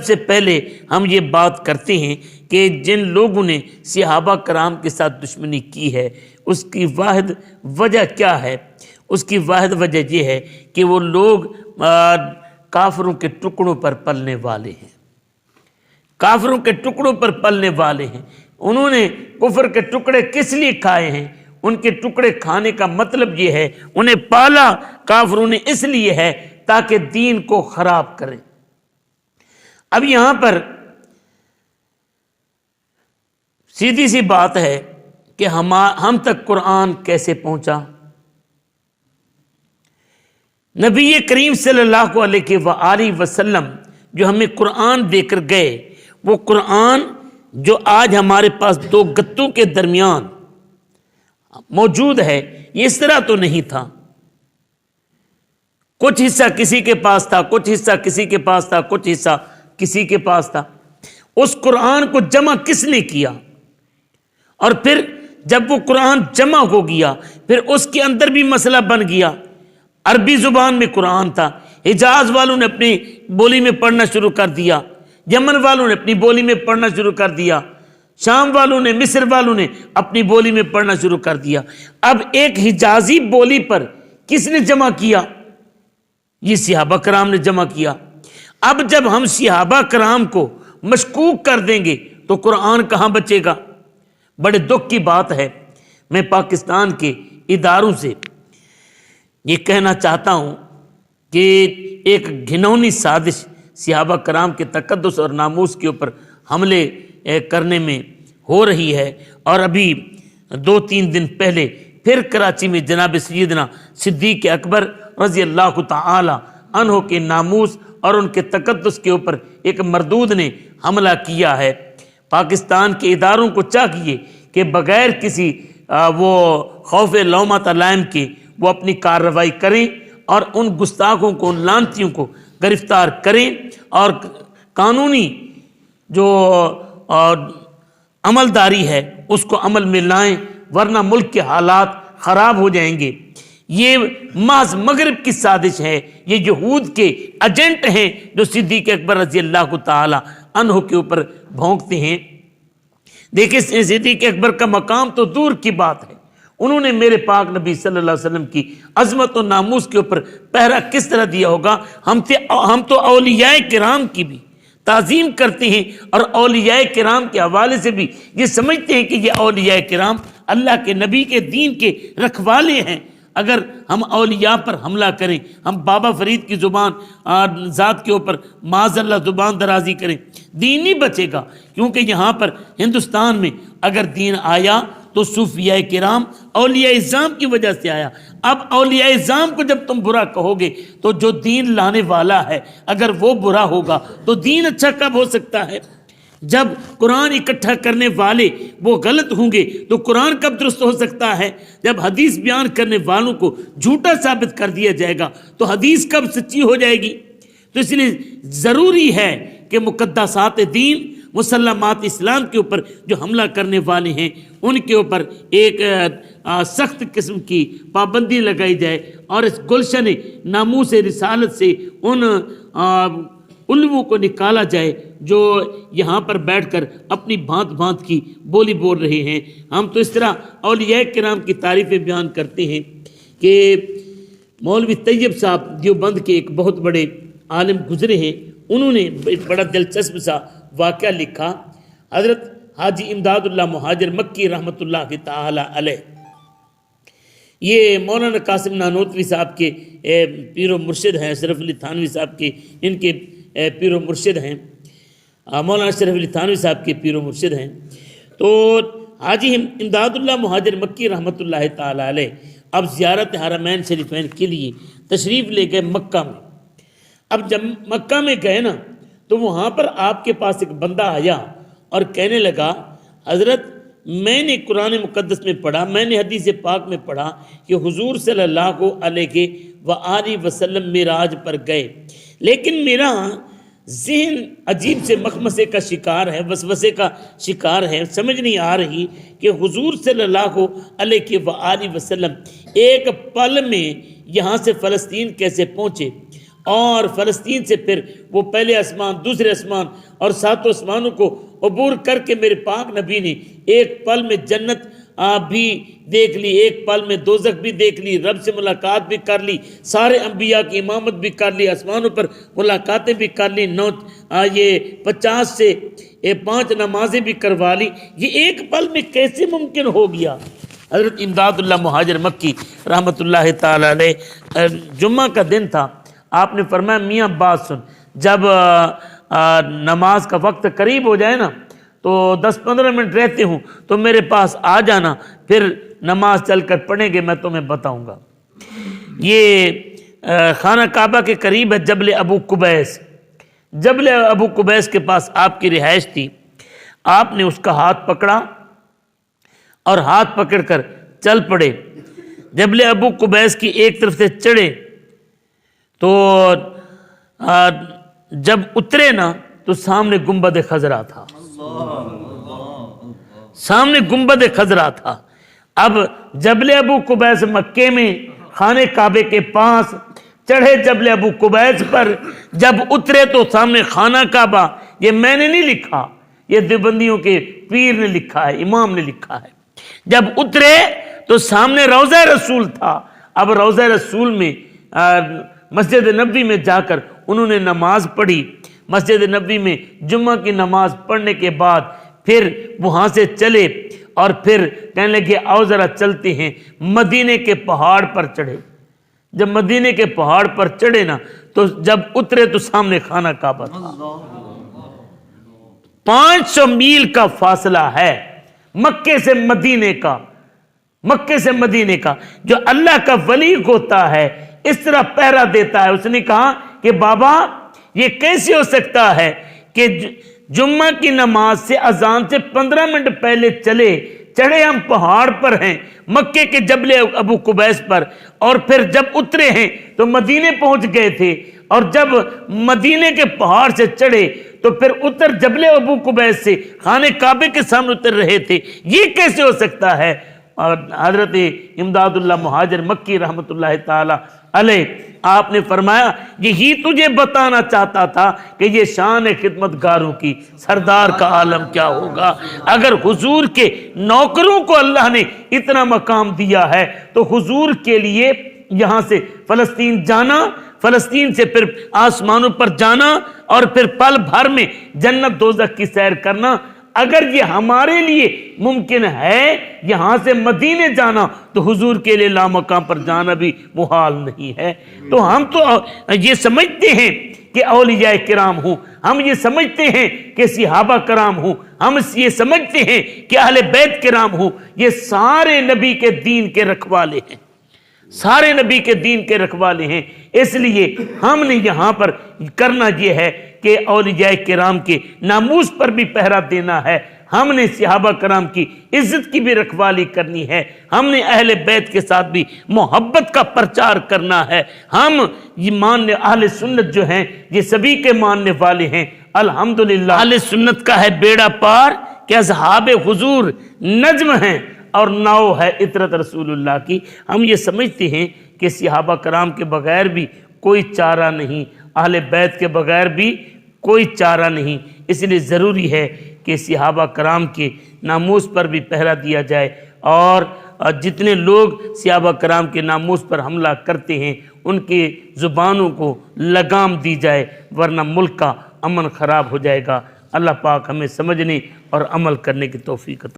سے پہلے ہم یہ بات کرتے ہیں کہ جن لوگوں نے صحابہ کرام کے ساتھ دشمنی کی ہے اس کی واحد وجہ کیا ہے؟ اس کی واحد وجہ یہ ہے کہ وہ لوگ کافروں کے ٹکڑوں پر پلنے والے ہیں، کافروں کے ٹکڑوں پر پلنے والے ہیں۔ انہوں نے کفر کے ٹکڑے کس لیے کھائے ہیں؟ ان کے ٹکڑے کھانے کا مطلب یہ ہے انہیں پالا کافروں نے اس لیے ہے تاکہ دین کو خراب کریں۔ اب یہاں پر سیدھی سی بات ہے کہ ہم تک قرآن کیسے پہنچا؟ نبی کریم صلی اللہ علیہ وآلہ وسلم جو ہمیں قرآن دے کر گئے، وہ قرآن جو آج ہمارے پاس دو گتوں کے درمیان موجود ہے، یہ اس طرح تو نہیں تھا۔ کچھ حصہ کسی کے پاس تھا، کچھ حصہ کسی کے پاس تھا، کچھ حصہ کسی کے پاس تھا۔ اس قرآن کو جمع کس نے کیا؟ اور پھر جب وہ قرآن جمع ہو گیا پھر اس کے اندر بھی مسئلہ بن گیا۔ عربی زبان میں قرآن تھا، حجاز والوں نے اپنی بولی میں پڑھنا شروع کر دیا، یمن والوں نے اپنی بولی میں پڑھنا شروع کر دیا، شام والوں نے، مصر والوں نے اپنی بولی میں پڑھنا شروع کر دیا۔ اب ایک حجازی بولی پر کس نے جمع کیا؟ یہ صحابہ کرام نے جمع کیا۔ اب جب ہم صحابہ کرام کو مشکوک کر دیں گے تو قرآن کہاں بچے گا؟ بڑے دکھ کی بات ہے۔ میں پاکستان کے اداروں سے یہ کہنا چاہتا ہوں کہ ایک گھنونی سازش صحابہ کرام کے تقدس اور ناموس کے اوپر حملے کرنے میں ہو رہی ہے، اور ابھی 2-3 دن پہلے پھر کراچی میں جناب سیدنا صدیق اکبر رضی اللہ تعالی عنہ کے ناموس اور ان کے تقدس کے اوپر ایک مردود نے حملہ کیا ہے۔ پاکستان کے اداروں کو چاہیے کہ بغیر کسی وہ خوف لومۃ لائم کے وہ اپنی کارروائی کریں اور ان گستاخوں کو، ان لعنتیوں کو گرفتار کریں اور قانونی جو عملداری ہے اس کو عمل میں لائیں، ورنہ ملک کے حالات خراب ہو جائیں گے۔ یہ محض مغرب کی سازش ہے، یہ یہود کے ایجنٹ ہیں جو صدیق اکبر رضی اللہ تعالی عنہ کے اوپر بھونکتے ہیں۔ دیکھیں صدیق اکبر کا مقام تو دور کی بات ہے، انہوں نے میرے پاک نبی صلی اللہ علیہ وسلم کی عظمت و ناموس کے اوپر پہرا کس طرح دیا ہوگا؟ ہم تو اولیاء کرام کی بھی تعظیم کرتے ہیں اور اولیاء کرام کے حوالے سے بھی یہ سمجھتے ہیں کہ یہ اولیاء کرام اللہ کے نبی کے دین کے رکھوالے ہیں۔ اگر ہم اولیاء پر حملہ کریں، ہم بابا فرید کی زبان ذات کے اوپر معاذ اللہ زبان درازی کریں، دین نہیں بچے گا۔ کیونکہ یہاں پر ہندوستان میں اگر دین آیا تو صوفیاء کرام اولیاء اعظام کی وجہ سے آیا۔ اب اولیاء اعظام کو جب تم برا کہو گے تو جو دین لانے والا ہے اگر وہ برا ہوگا تو دین اچھا کب ہو سکتا ہے؟ جب قرآن اکٹھا کرنے والے وہ غلط ہوں گے تو قرآن کب درست ہو سکتا ہے؟ جب حدیث بیان کرنے والوں کو جھوٹا ثابت کر دیا جائے گا تو حدیث کب سچی ہو جائے گی؟ تو اس لیے ضروری ہے کہ مقدسات دین، مسلمات اسلام کے اوپر جو حملہ کرنے والے ہیں ان کے اوپر ایک سخت قسم کی پابندی لگائی جائے اور اس گلشن ناموس رسالت سے ان الووں کو نکالا جائے جو یہاں پر بیٹھ کر اپنی بھانت بھانت کی بولی بول رہے ہیں۔ ہم تو اس طرح اولیاء کرام کی تعریفیں بیان کرتے ہیں کہ مولوی طیب صاحب دیوبند کے ایک بہت بڑے عالم گزرے ہیں، انہوں نے ایک بڑا دلچسپ سا واقعہ لکھا۔ حضرت حاجی امداد اللہ مہاجر مکی رحمۃ اللہ تعالی علیہ، یہ مولانا قاسم نانوتوی صاحب کے پیر و مرشد ہیں، اشرف علی تھانوی صاحب کے ان کے پیر و مرشد ہیں، مولانا اشرف علی تھانوی صاحب کے پیر و مرشد ہیں۔ تو حاجی امداد اللہ مہاجر مکی رحمۃ اللہ تعالی علیہ اب زیارت حرمین شریفین کے لیے تشریف لے گئے مکہ میں۔ اب جب مکہ میں گئے نا تو وہاں پر آپ کے پاس ایک بندہ آیا اور کہنے لگا، حضرت میں نے قرآن مقدس میں پڑھا، میں نے حدیث پاک میں پڑھا کہ حضور صلی اللہ علیہ وآلہ وسلم معراج پر گئے، لیکن میرا ذہن عجیب سے مخمسے کا شکار ہے، وسوسے کا شکار ہے، سمجھ نہیں آ رہی کہ حضور صلی اللہ علیہ وآلہ وسلم ایک پل میں یہاں سے فلسطین کیسے پہنچے اور فلسطین سے پھر وہ پہلے آسمان، دوسرے آسمان اور ساتوں آسمانوں کو عبور کر کے میرے پاک نبی نے ایک پل میں جنت بھی دیکھ لی، ایک پل میں دوزخ بھی دیکھ لی، رب سے ملاقات بھی کر لی، سارے انبیاء کی امامت بھی کر لی، آسمانوں پر ملاقاتیں بھی کر لی، 50 سے 5 نمازیں بھی کروا لی۔ یہ ایک پل میں کیسے ممکن ہو گیا؟ حضرت امداد اللہ مہاجر مکی رحمۃ اللہ تعالی علیہ، جمعہ کا دن تھا، آپ نے فرمایا میاں بات سن، جب نماز کا وقت قریب ہو جائے نا تو 10-15 منٹ رہتے ہوں تو میرے پاس آ جانا، پھر نماز چل کر پڑھیں گے، میں تمہیں بتاؤں گا۔ یہ خانہ کعبہ کے قریب ہے جبل ابو قبیس، جبل ابو قبیس کے پاس آپ کی رہائش تھی۔ آپ نے اس کا ہاتھ پکڑا اور ہاتھ پکڑ کر چل پڑے، جبل ابو قبیس کی ایک طرف سے چڑھے تو جب اترے نا تو سامنے گنبد خضرا تھا، سامنے گنبد خضرا تھا۔ اب جبل ابو قبیس مکے میں خانہ کعبے کے پاس، چڑھے جبل ابو قبیس پر، جب اترے تو سامنے خانہ کعبہ۔ یہ میں نے نہیں لکھا، یہ دیوبندیوں کے پیر نے لکھا ہے، امام نے لکھا ہے۔ جب اترے تو سامنے روضہ رسول تھا۔ اب روضہ رسول میں مسجد نبوی میں جا کر انہوں نے نماز پڑھی۔ مسجد نبوی میں جمعہ کی نماز پڑھنے کے بعد پھر وہاں سے چلے اور پھر کہنے لگے آؤ ذرا چلتے ہیں، مدینے کے پہاڑ پر چڑھے۔ جب مدینے کے پہاڑ پر چڑھے نا تو جب اترے تو سامنے خانہ کعبہ تھا۔ 500 میل کا فاصلہ ہے مکے سے مدینے کا، مکے سے مدینے کا۔ جو اللہ کا ولی ہوتا ہے اس طرح پہرا دیتا ہے۔ اس نے کہا کہ بابا یہ کیسے ہو سکتا ہے کہ جمعہ کی نماز سے اذان سے 15 منٹ پہلے چڑھے ہم پہاڑ پر ہیں مکے کے جبل ابو قبیس پر، اور پھر جب اترے ہیں تو مدینے پہنچ گئے تھے، اور جب مدینے کے پہاڑ سے چڑھے تو پھر اتر جبل ابو قبیس سے خانہ کعبے کے سامنے اتر رہے تھے۔ یہ کیسے ہو سکتا ہے؟ اور حضرت امداد اللہ مہاجر مکی رحمۃ اللہ تعالی علیہ آپ نے فرمایا یہی تجھے بتانا چاہتا تھا کہ یہ شان خدمت گاروں کی، سردار کا عالم کیا ہوگا۔ اگر حضور کے نوکروں کو اللہ نے اتنا مقام دیا ہے تو حضور کے لیے یہاں سے فلسطین جانا، فلسطین سے پھر آسمانوں پر جانا، اور پھر پل بھر میں جنت دوزخ کی سیر کرنا، اگر یہ ہمارے لیے ممکن ہے یہاں سے مدینے جانا تو حضور کے لیے لامقام پر جانا بھی محال نہیں ہے۔ تو ہم تو یہ سمجھتے ہیں کہ اولیاء کرام ہوں، ہم یہ سمجھتے ہیں کہ صحابہ کرام ہوں، ہم یہ سمجھتے ہیں کہ اہل بیت کرام ہوں، یہ سارے نبی کے دین کے رکھوالے ہیں، سارے نبی کے دین کے رکھوالے ہیں۔ اس لیے ہم نے یہاں پر کرنا یہ ہے کہ اولیاء کرام کے ناموس پر بھی پہرا دینا ہے، ہم نے صحابہ کرام کی عزت کی بھی رکھوالی کرنی ہے، ہم نے اہل بیت کے ساتھ بھی محبت کا پرچار کرنا ہے۔ ہم یہ ماننے اہل سنت جو ہیں یہ سبھی کے ماننے والے ہیں الحمدللہ۔ اہل سنت کا ہے بیڑا پار کہ اصحاب حضور نجم ہیں اور ناؤ ہے عطرت رسول اللہ کی۔ ہم یہ سمجھتے ہیں کہ صحابہ کرام کے بغیر بھی کوئی چارہ نہیں، اہل بیت کے بغیر بھی کوئی چارہ نہیں، اس لیے ضروری ہے کہ صحابہ کرام کے ناموس پر بھی پہرا دیا جائے، اور جتنے لوگ صحابہ کرام کے ناموس پر حملہ کرتے ہیں ان کی زبانوں کو لگام دی جائے، ورنہ ملک کا امن خراب ہو جائے گا۔ اللہ پاک ہمیں سمجھنے اور عمل کرنے کی توفیق عطا